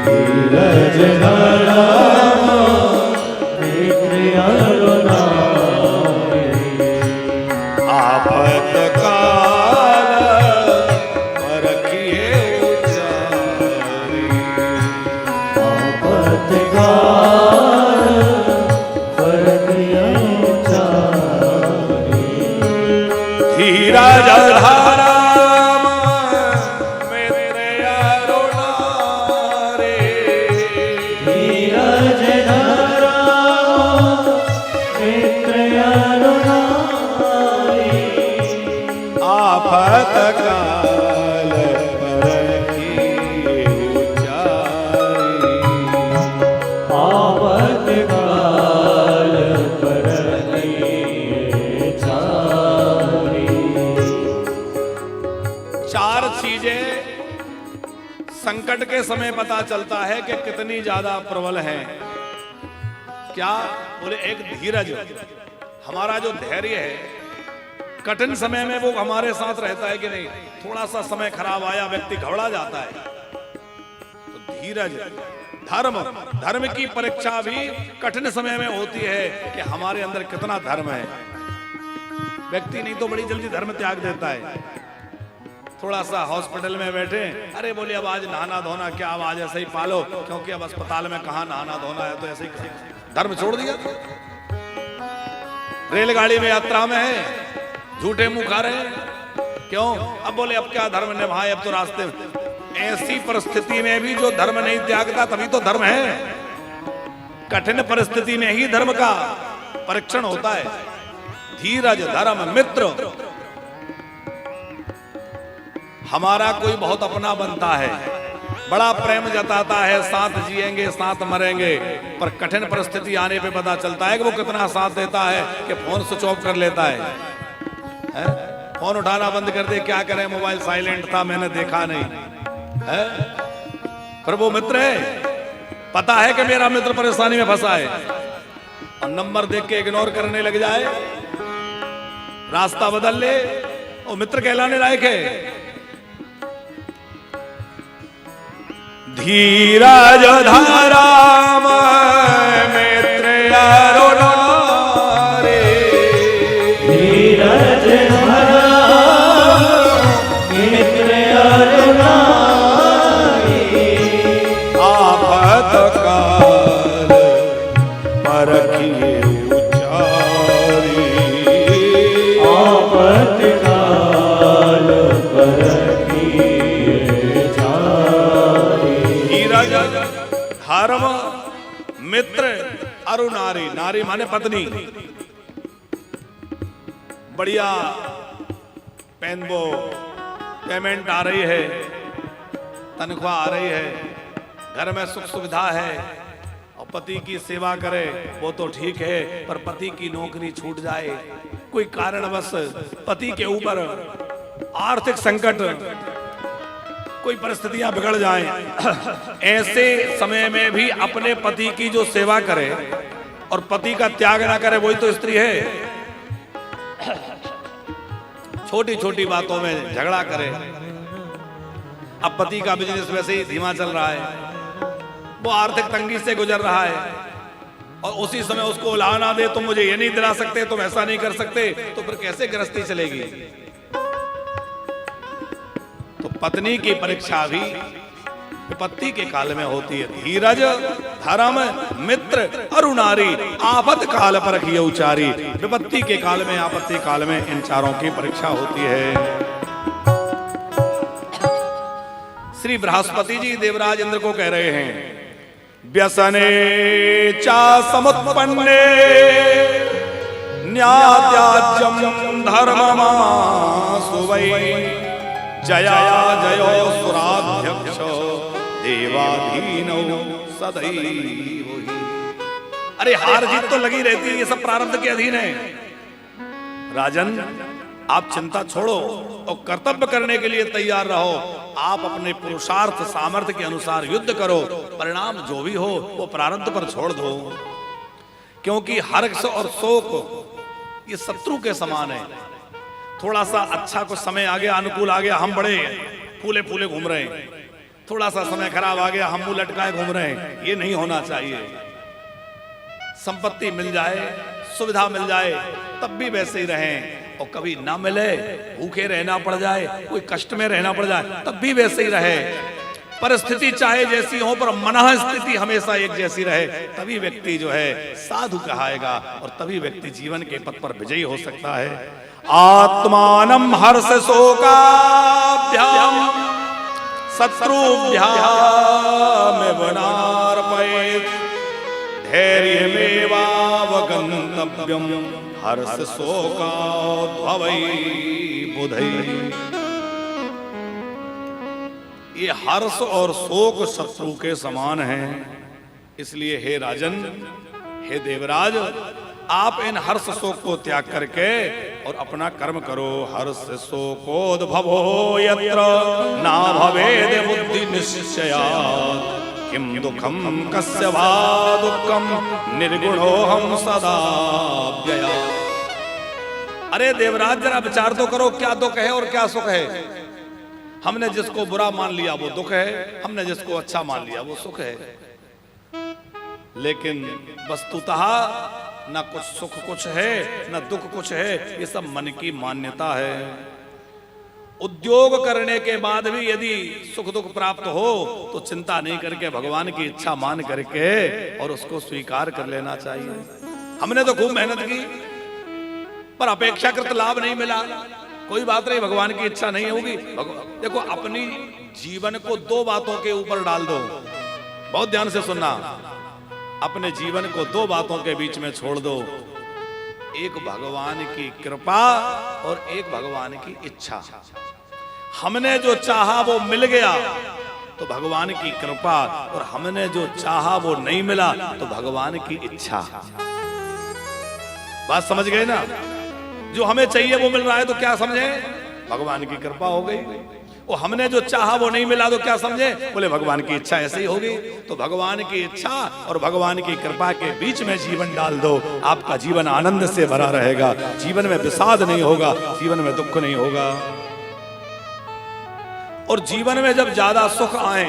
धीरज धाराम मित्र यारो नारी, आपत काल परखिए उचारी, आपत काल परखिए उचारी। धीरज धाराम काल परखिए उचारी, आपत काल परखिए उचारी। चार चीजें संकट के समय पता चलता है कि कितनी ज्यादा प्रबल है। क्या बोले? एक धीरज, हमारा जो धैर्य है, कठिन समय में वो हमारे साथ रहता है कि नहीं। थोड़ा सा समय खराब आया व्यक्ति घबरा जाता है, तो धीरज, धर्म की परीक्षा भी कठिन समय में होती है कि हमारे अंदर कितना धर्म है। व्यक्ति नहीं तो बड़ी जल्दी धर्म त्याग देता है। थोड़ा सा हॉस्पिटल में बैठे, अरे बोले अब आज नहाना धोना क्या, अब आज ऐसे ही पालो, क्योंकि अब अस्पताल में कहाँ नहाना धोना है, तो ऐसे ही धर्म छोड़ दिया। रेलगाड़ी में यात्रा में है, झूठे मुंह खा रहे हैं, क्यों? अब बोले अब क्या धर्म निभाए, अब तो रास्ते में। ऐसी परिस्थिति में भी जो धर्म नहीं त्यागता तभी तो धर्म है। कठिन परिस्थिति में ही धर्म का परीक्षण होता है। धीरज, धर्म, मित्र, हमारा कोई बहुत अपना बनता है, बड़ा प्रेम जताता है, साथ जिएंगे साथ मरेंगे, पर कठिन परिस्थिति आने पे पता चलता है कि वो कितना साथ देता है कि फोन स्विच ऑफ कर लेता है। फोन उठाना बंद कर दे, क्या करें, मोबाइल साइलेंट था, मैंने देखा नहीं है। पर वो मित्र है, पता है कि मेरा मित्र परेशानी में फंसा है, और नंबर देख के इग्नोर करने लग जाए, रास्ता बदल ले, वो मित्र कहलाने लायक है। धीरज धराम मित्र अरुणारे, धीरज धरा मित्र अरुणारे, आफत काल परखिए उचारी, आफत काल परखिए उचारी। धीरज धर्म मित्र अरुणारी, नारी माने पत्नी। बढ़िया पेनबो पेमेंट आ रही है, तनख्वाह आ रही है, घर में सुख सुविधा है और पति की सेवा करे वो तो ठीक है, पर पति की नौकरी छूट जाए, कोई कारणवश पति के ऊपर आर्थिक संकट, कोई परिस्थितियां बिगड़ जाएं, ऐसे समय में भी अपने पति की जो सेवा करे और पति का त्याग ना करे, वही तो स्त्री है। छोटी छोटी बातों में झगड़ा करे। अब पति का बिजनेस वैसे ही धीमा चल रहा है, वो आर्थिक तंगी से गुजर रहा है, और उसी समय उसको लाना दे, तुम मुझे ये नहीं दिला सकते, तुम ऐसा नहीं कर सकते, तो फिर कैसे गृहस्थी चलेगी। तो पत्नी की परीक्षा भी विपत्ति के काल में होती है। धीरज धर्म मित्र अरुणारी, आफत काल परखिए उचारी। विपत्ति के काल में, आपत्ति काल में इन चारों की परीक्षा होती है। श्री बृहस्पति जी देवराज इंद्र को कह रहे हैं, व्यसने चा समुत्पन्ने न्यात्याज्यम धर्ममासु वै, जया जयो सुराध्यक्ष देवाधीनो सदैव। अरे हार जीत तो लगी रहती है, ये सब प्रारब्ध के अधीन है। राजन, आप चिंता छोड़ो और कर्तव्य करने के लिए तैयार रहो। आप अपने पुरुषार्थ सामर्थ्य के अनुसार युद्ध करो, परिणाम जो भी हो वो प्रारब्ध पर छोड़ दो, क्योंकि हर्ष और शोक ये शत्रु के समान है। थोड़ा सा अच्छा कुछ समय आ गया, अनुकूल आ गया, हम बड़े फूले फूले घूम रहे हैं, थोड़ा सा समय खराब आ गया, हम मुंह लटकाए घूम रहे हैं, ये नहीं होना चाहिए। संपत्ति मिल जाए, सुविधा मिल जाए, तब भी वैसे ही रहें, और कभी ना मिले, भूखे रहना पड़ जाए, कोई कष्ट में रहना पड़ जाए, तब भी वैसे ही रहे। परिस्थिति चाहे जैसी हो, पर मनः स्थिति हमेशा एक जैसी रहे, तभी व्यक्ति जो है साधु कहाएगा, और तभी व्यक्ति जीवन के पथ पर विजयी हो सकता है। आत्मानं हर्ष शोकाभ्याम शत्रुभ्याम वनार्पयेत्, धैर्यमेवावगन्तव्यं हर्ष शोकाद्भवै बुधै। ये हर्ष और शोक शत्रु के समान हैं, इसलिए हे राजन, हे देवराज, आप इन हर्ष शोक को त्याग करके और अपना कर्म करो। हर्ष शोकोद्भवो यत्र ना भवेद बुद्धि निश्चयात्, किम दुखम कस्य वा दुःखम निर्गुणोऽहं सदा व्ययात्। अरे देवराज, जरा विचार तो करो, क्या दुख है और क्या सुख है। हमने जिसको बुरा मान लिया वो दुख है, हमने जिसको अच्छा मान लिया वो सुख है। लेकिन वस्तुतः न कुछ सुख कुछ है, न दुख कुछ है, ये सब मन की मान्यता है। उद्योग करने के बाद भी यदि सुख दुख प्राप्त हो तो चिंता नहीं करके भगवान की इच्छा मान करके और उसको स्वीकार कर लेना चाहिए। हमने तो खूब मेहनत की पर अपेक्षाकृत लाभ नहीं मिला, कोई बात नहीं, भगवान की इच्छा नहीं होगी। देखो, अपनी जीवन को दो बातों के ऊपर डाल दो, बहुत ध्यान से सुनना। अपने जीवन को दो बातों के बीच में छोड़ दो, एक भगवान की कृपा और एक भगवान की इच्छा। हमने जो चाहा वो मिल गया तो भगवान की कृपा, और हमने जो चाहा वो नहीं मिला तो भगवान की इच्छा। बात समझ गए ना? जो हमें चाहिए वो मिल रहा है तो क्या समझे? भगवान की कृपा हो गई। और हमने जो चाहा वो नहीं मिला तो क्या समझे? बोले भगवान की इच्छा ऐसे ही होगी। तो भगवान की इच्छा और भगवान की कृपा के बीच में जीवन डाल दो, आपका जीवन आनंद से भरा रहेगा, जीवन में विषाद नहीं होगा, जीवन में दुख नहीं होगा। और जीवन में जब ज्यादा सुख आए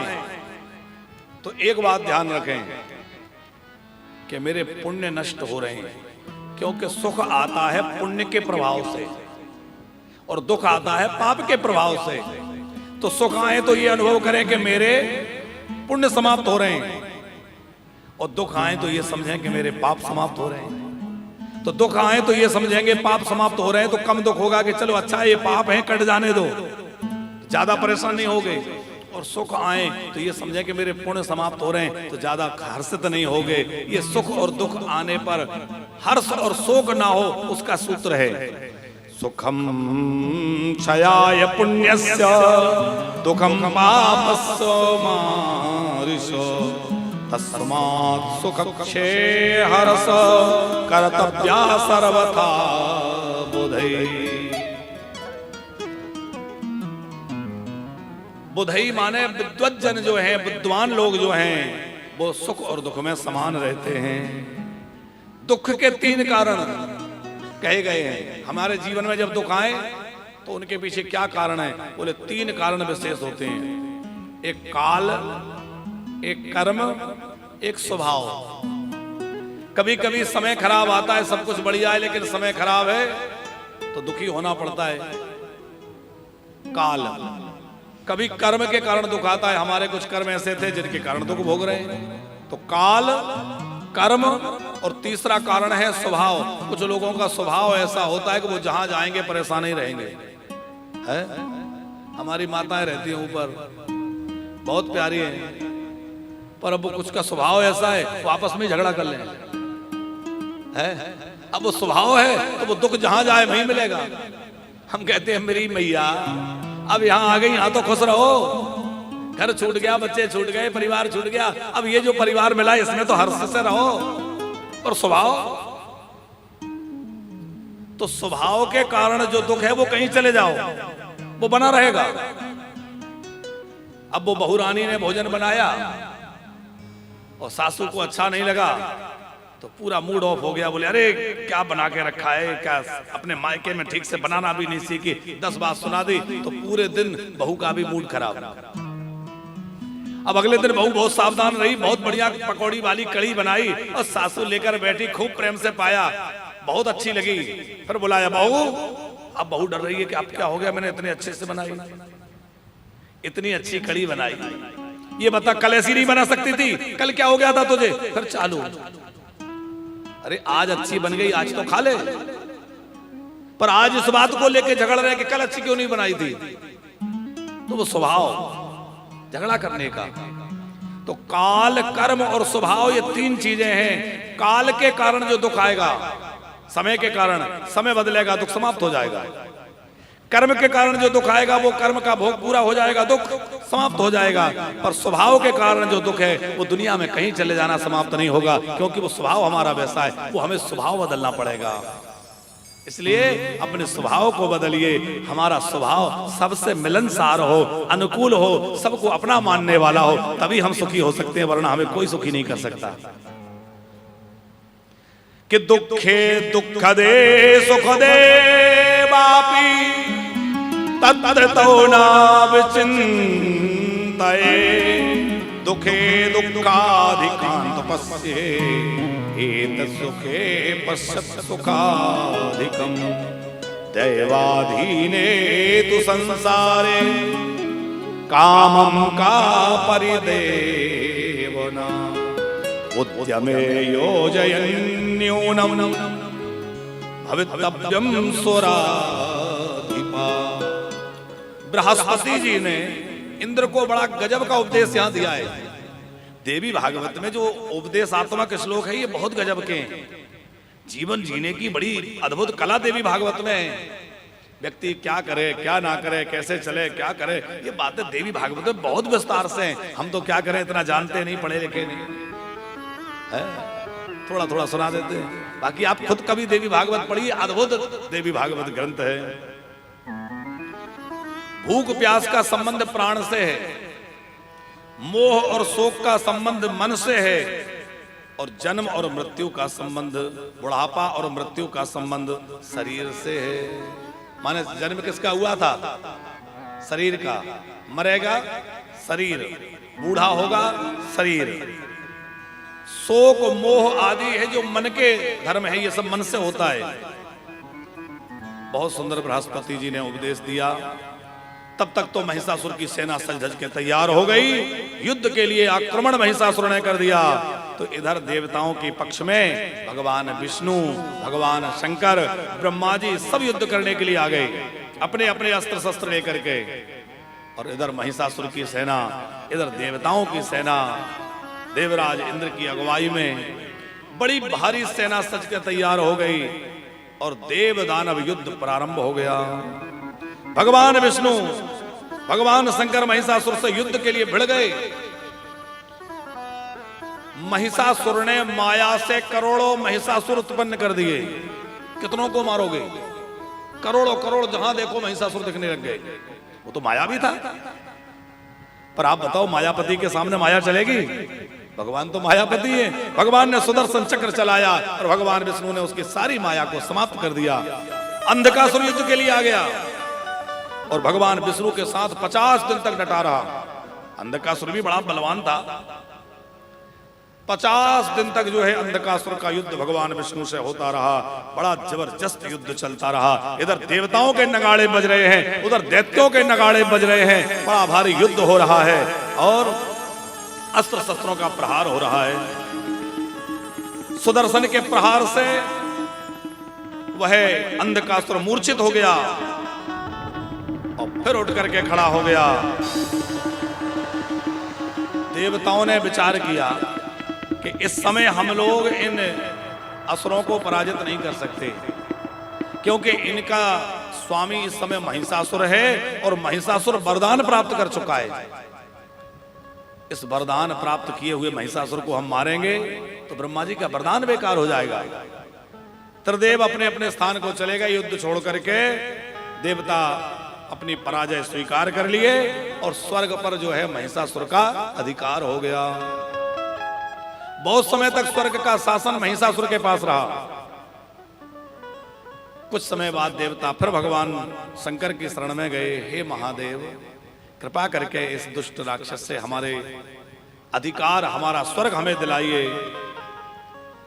तो एक बात ध्यान रखें कि मेरे पुण्य नष्ट हो रहे हैं, क्योंकि सुख आता है पुण्य के प्रभाव से और दुख आता है पाप के प्रभाव से। तो सुख आए तो ये अनुभव करें कि मेरे पुण्य समाप्त हो रहे हैं, और दुख आए तो ये समझें कि मेरे पाप समाप्त हो रहे हैं। तो दुख आए तो ये समझेंगे पाप समाप्त हो रहे हैं, तो कम दुख होगा कि चलो अच्छा ये पाप है कट जाने दो, ज्यादा परेशान नहीं हो गए। और सुख आए तो ये समझें कि मेरे पुण्य समाप्त हो रहे हैं, तो ज्यादा हर्षित नहीं हो गए। ये सुख और दुख आने पर हर्ष और शोक ना हो, उसका सूत्र है सुखम क्षयाय पुण्यस्य दुखम पापस्य मारिषो तस्मात् सुख क्षय हर्ष कर्तव्या सर्वथा बुधै। बुधई माने विद्वज्जन जो हैं, विद्वान लोग जो हैं, वो सुख और दुख में समान रहते हैं। दुख के 3 कारण कहे गए हैं। हमारे जीवन में जब दुख आए तो उनके पीछे क्या कारण है? बोले 3 कारण विशेष होते हैं, एक काल, एक कर्म, एक स्वभाव। कभी कभी समय खराब आता है, सब कुछ बढ़िया है, लेकिन समय खराब है तो दुखी होना पड़ता है, काल। कभी कर्म के कारण दुख आता है, हमारे कुछ कर्म ऐसे थे जिनके कारण दुख भोग रहे हैं। तो काल, कर्म, और तीसरा कारण है स्वभाव। कुछ लोगों का स्वभाव ऐसा होता है कि वो जहां जाएंगे परेशान ही रहेंगे। है? हमारी माताएं रहती हैं ऊपर, बहुत प्यारी है, पर अब वो कुछ का स्वभाव ऐसा है वो आपस में झगड़ा कर लें। है? अब वो स्वभाव है तो वो दुख जहां जाए वहीं मिलेगा। हम कहते हैं मेरी मैया अब यहाँ आ गई, यहाँ तो खुश रहो, घर छूट गया, बच्चे छूट गए, परिवार छूट गया, अब ये जो परिवार मिला इसमें तो हर्ष से रहो। और स्वभाव, तो स्वभाव के कारण जो दुख है वो कहीं चले जाओ वो बना रहेगा। अब वो बहू रानी ने भोजन बनाया और सासू को अच्छा नहीं लगा तो पूरा मूड ऑफ हो गया। बोले अरे क्या बना के रखा है, क्या अपने मायके में ठीक से बनाना भी नहीं सीखी, 10 बात सुना दी, तो पूरे दिन बहू का भी मूड खराब। अब अगले दिन बहू बहुत सावधान रही, बहुत बढ़िया पकौड़ी वाली कड़ी बनाई और सासू लेकर बैठी, खूब प्रेम से पाया, बहुत अच्छी लगी। फिर बुलाया बहू। अब बहू डर रही है कि अब क्या हो गया, मैंने इतने अच्छे से बनाई, इतनी अच्छी कड़ी बनाई, ये बता कल ऐसी नहीं बना सकती थी, कल क्या हो गया था तुझे? फिर चालू, अरे आज अच्छी बन गई, आज तो खा ले, पर आज इस बात को लेके झगड़ रहे कि कल अच्छी क्यों नहीं बनाई थी। तो वो स्वभाव झगड़ा करने का। तो काल, कर्म और स्वभाव, ये 3 चीजें हैं। काल के कारण जो दुख आएगा, समय के कारण समय बदलेगा, दुख समाप्त हो जाएगा। कर्म के कारण जो दुख आएगा वो कर्म का भोग पूरा हो जाएगा, दुख समाप्त हो जाएगा। पर स्वभाव के कारण जो दुख है वो दुनिया में कहीं चले जाना समाप्त नहीं होगा, क्योंकि वो स्वभाव हमारा वैसा है, वो हमें स्वभाव बदलना पड़ेगा। इसलिए अपने स्वभाव को बदलिए, हमारा स्वभाव सबसे मिलनसार हो, अनुकूल हो, सबको अपना मानने वाला हो, तभी हम सुखी हो सकते हैं, वरना हमें कोई सुखी नहीं कर सकता। कि दुखे दुख दे सुख दे बापी तत्र तो ना विचिंतये, दुखे दुखाधिकांत पश्ये एत सुखे पश्यत सुखाधिकम, दैवाधीने तु संसारे कामम का परिदेवना, उद्यमे योजयन्यूनम भवितव्यम सुराधिपा। बृहस्पति जी ने इंद्र को बड़ा गजब का उपदेश यहां दिया है। देवी भागवत में जो उपदेशात्मक श्लोक है ये बहुत गजब के हैं। जीवन जीने की बड़ी अद्भुत कला देवी भागवत में है। व्यक्ति क्या करे, क्या ना करे, कैसे चले, क्या करे, ये बातें देवी भागवत में बहुत विस्तार से हैं। हम तो क्या करें, इतना जानते नहीं, पढ़े लिखे नहीं है, थोड़ा थोड़ा सुना देते हैं। बाकी आप खुद कभी देवी भागवत पढ़िए, अद्भुत देवी भागवत ग्रंथ है। भूख प्यास का संबंध प्राण से है, मोह और शोक का संबंध मन से है, और जन्म और मृत्यु का संबंध, बुढ़ापा और मृत्यु का संबंध शरीर से है। माने जन्म किसका हुआ था? शरीर का। मरेगा शरीर, बूढ़ा होगा शरीर, शोक मोह आदि है जो मन के धर्म है, ये सब मन से होता है। बहुत सुंदर बृहस्पति जी ने उपदेश दिया। तब तक तो महिषासुर की सेना सज धज के तैयार हो गई, युद्ध के लिए आक्रमण महिषासुर ने कर दिया। तो इधर देवताओं के पक्ष में भगवान विष्णु, भगवान शंकर, ब्रह्मा जी सब युद्ध करने के लिए आ गए, अपने अपने अस्त्र शस्त्र लेकर के। और इधर महिषासुर की सेना, इधर देवताओं की सेना, देवराज इंद्र की अगुवाई में बड़ी भारी सेना सज के तैयार हो गई और देव दानव युद्ध प्रारंभ हो गया। भगवान विष्णु, भगवान शंकर महिषासुर से युद्ध के लिए भिड़ गए। महिषासुर ने माया से करोड़ों महिषासुर उत्पन्न कर दिए। कितनों को मारोगे? करोड़ों करोड़, जहां देखो महिषासुर दिखने लग गए। वो तो माया भी था, पर आप बताओ मायापति के सामने माया चलेगी? भगवान तो मायापति है। भगवान ने सुदर्शन चक्र चलाया और भगवान विष्णु ने उसकी सारी माया को समाप्त कर दिया। अंधकासुर युद्ध के लिए आ गया और भगवान विष्णु के साथ 50 दिन तक डटा रहा। अंधकासुर भी बड़ा बलवान था। 50 दिन तक जो है अंधकासुर का युद्ध भगवान विष्णु से होता रहा। बड़ा जबरदस्त युद्ध चलता रहा। इधर देवताओं के नगाड़े बज रहे हैं, उधर दैत्यों के नगाड़े बज रहे हैं। बड़ा भारी युद्ध हो रहा है और अस्त्र शस्त्रों का प्रहार हो रहा है। सुदर्शन के प्रहार से वह अंधकासुर मूर्छित हो गया और फिर उठ करके खड़ा हो गया। देवताओं ने विचार किया कि इस समय हम लोग इन असुरों को पराजित नहीं कर सकते, क्योंकि इनका स्वामी इस समय महिषासुर है और महिषासुर वरदान प्राप्त कर चुका है। इस वरदान प्राप्त किए हुए महिषासुर को हम मारेंगे तो ब्रह्मा जी का वरदान बेकार हो जाएगा। त्रिदेव अपने अपने स्थान को चले गए। युद्ध छोड़ करके देवता अपनी पराजय स्वीकार कर लिए और स्वर्ग पर जो है महिषासुर का अधिकार हो गया। बहुत समय तक स्वर्ग का शासन महिषासुर के पास रहा। कुछ समय बाद देवता फिर भगवान शंकर की शरण में गए। हे महादेव, कृपा करके इस दुष्ट राक्षस से हमारे अधिकार, हमारा स्वर्ग हमें दिलाइए।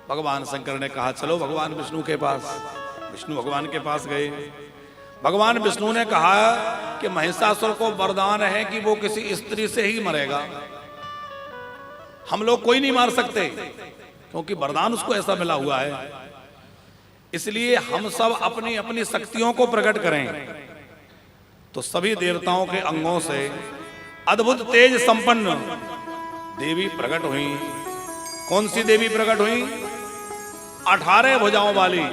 भगवान शंकर ने कहा चलो भगवान विष्णु के पास। विष्णु भगवान के पास गए। भगवान विष्णु ने कहा कि महिषासुर को वरदान है कि वो किसी स्त्री से ही मरेगा, हम लोग कोई नहीं मार सकते, क्योंकि वरदान उसको ऐसा मिला हुआ है। इसलिए हम सब अपनी अपनी शक्तियों को प्रकट करें। तो सभी देवताओं के अंगों से अद्भुत तेज संपन्न देवी प्रकट हुई। कौन सी देवी प्रकट हुई? 18 भुजाओं वाली,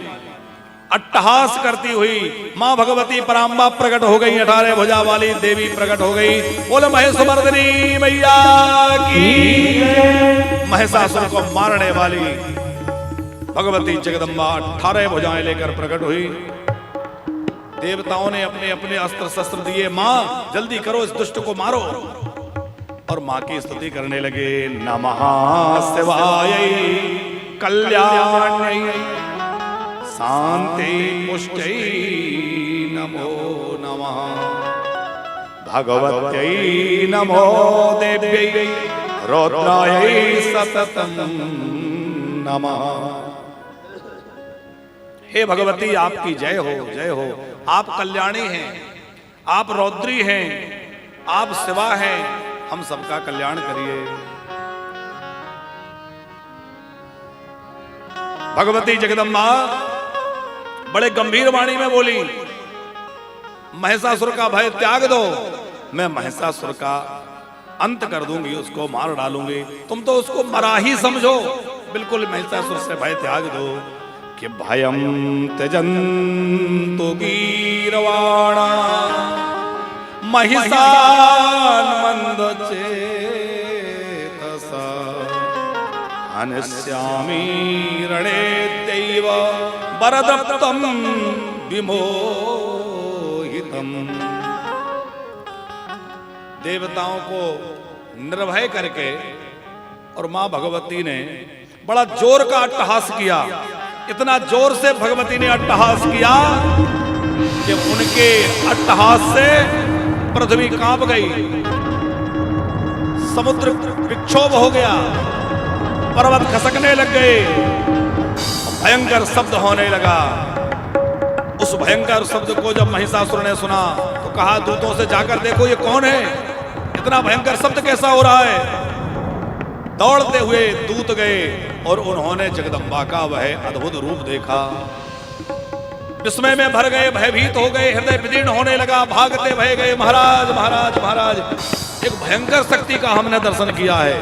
अट्टहास करती हुई मां भगवती पराम्बा प्रकट हो गई। 18 भुजा वाली देवी प्रकट हो गई। बोलो महेश्वरमर्दिनी मैया की। महिषासुर को मारने वाली भगवती जगदम्बा 18 भुजाएं लेकर प्रकट हुई। देवताओं ने अपने अपने अस्त्र शस्त्र दिए। मां जल्दी करो, इस दुष्ट को मारो। और मां की स्तुति करने लगे। नमः शिवाय कल्याण्यै शांति पुष्टै नमो नमः भगवत्यै नमो देव्यै रौद्रायै सततं नमः। हे भगवती, आपकी जय हो, जय हो। आप कल्याणी हैं, आप रौद्री हैं, आप शिवा हैं। हम सबका कल्याण करिए। भगवती जगदम्बा बड़े गंभीर वाणी में बोली, महिषासुर का भय त्याग दो, मैं महिषासुर का अंत कर दूंगी, उसको मार डालूंगी। तुम तो उसको मरा ही समझो, बिल्कुल महिषासुर से भय त्याग दो। कि भयं त्यजन्तु गीरवाणा महिषान् मन्दचेतसा हनस्यामि रणे दैव वरदत्तं विमोहितम्। देवताओं को निर्भय करके और मां भगवती ने बड़ा जोर का अट्टहास किया। इतना जोर से भगवती ने अट्टहास किया कि उनके अट्टहास से पृथ्वी कांप गई। समुद्र विक्षोभ हो गया, पर्वत खसकने लग गए, भयंकर शब्द होने लगा। उस भयंकर शब्द को जब महिषासुर ने सुना तो कहा दूतों से जाकर देखो ये कौन है, इतना भयंकर शब्द कैसा हो रहा है। दौड़ते हुए दूत गए और उन्होंने जगदम्बा का वह अद्भुत रूप देखा। विस्मय में भर गए, भयभीत हो गए, हृदय विदीर्ण होने लगा, भागते भय गए, महाराज महाराज महाराज, एक भयंकर शक्ति का हमने दर्शन किया है,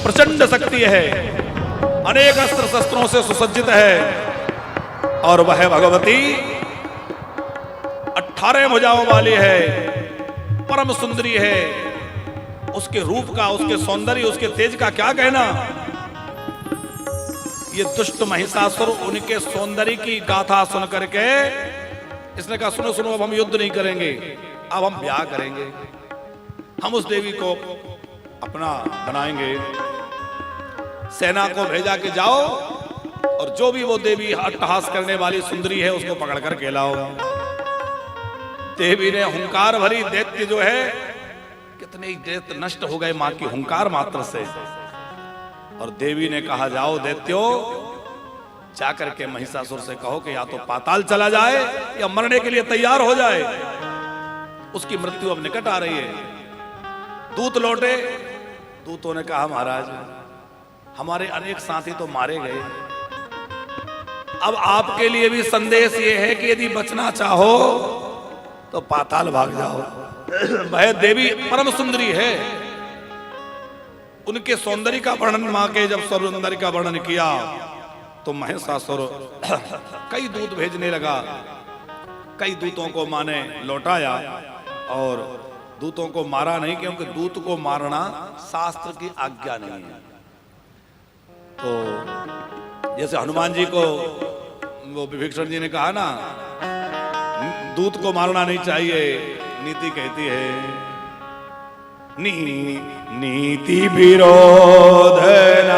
प्रचंड शक्ति है, अनेक अस्त्र शस्त्रों से सुसज्जित है और वह भगवती 18 भुजाओं वाली है, परम सुंदरी है। उसके रूप का, उसके सौंदर्य, उसके तेज का क्या कहना। ये दुष्ट महिषासुर उनके सौंदर्य की गाथा सुन करके इसने कहा सुनो सुनो, अब हम युद्ध नहीं करेंगे, अब हम ब्याह करेंगे, हम उस देवी को अपना बनाएंगे। सेना को भेजा कि जाओ और जो भी वो देवी अट्टहास करने वाली सुंदरी है उसको पकड़ कर के लाओ। देवी ने हुंकार भरी, दैत्य जो है, कितने ही दैत्य नष्ट हो गए मां की हुंकार मात्र से। और देवी ने कहा जाओ दैत्यो, जाकर के महिषासुर से कहो कि या तो पाताल चला जाए या मरने के लिए तैयार हो जाए, उसकी मृत्यु अब निकट आ रही है। दूत लौटे, दूतों ने कहा महाराज हमारे अनेक साथी तो मारे गए, अब आपके लिए भी संदेश ये है कि यदि बचना चाहो तो पाताल भाग जाओ। वह देवी परम सुंदरी है, उनके सौंदर्य का वर्णन मां के जब सौंदर्य का वर्णन किया तो महिषासुर कई दूत भेजने लगा। कई दूतों को मां ने लौटाया और दूतों को मारा नहीं, क्योंकि दूत को मारना शास्त्र की आज्ञा नहीं है। तो जैसे हनुमान जी को वो विभीषण जी ने कहा ना, दूत को मारना नहीं चाहिए, नीति कहती है नीति विरोध न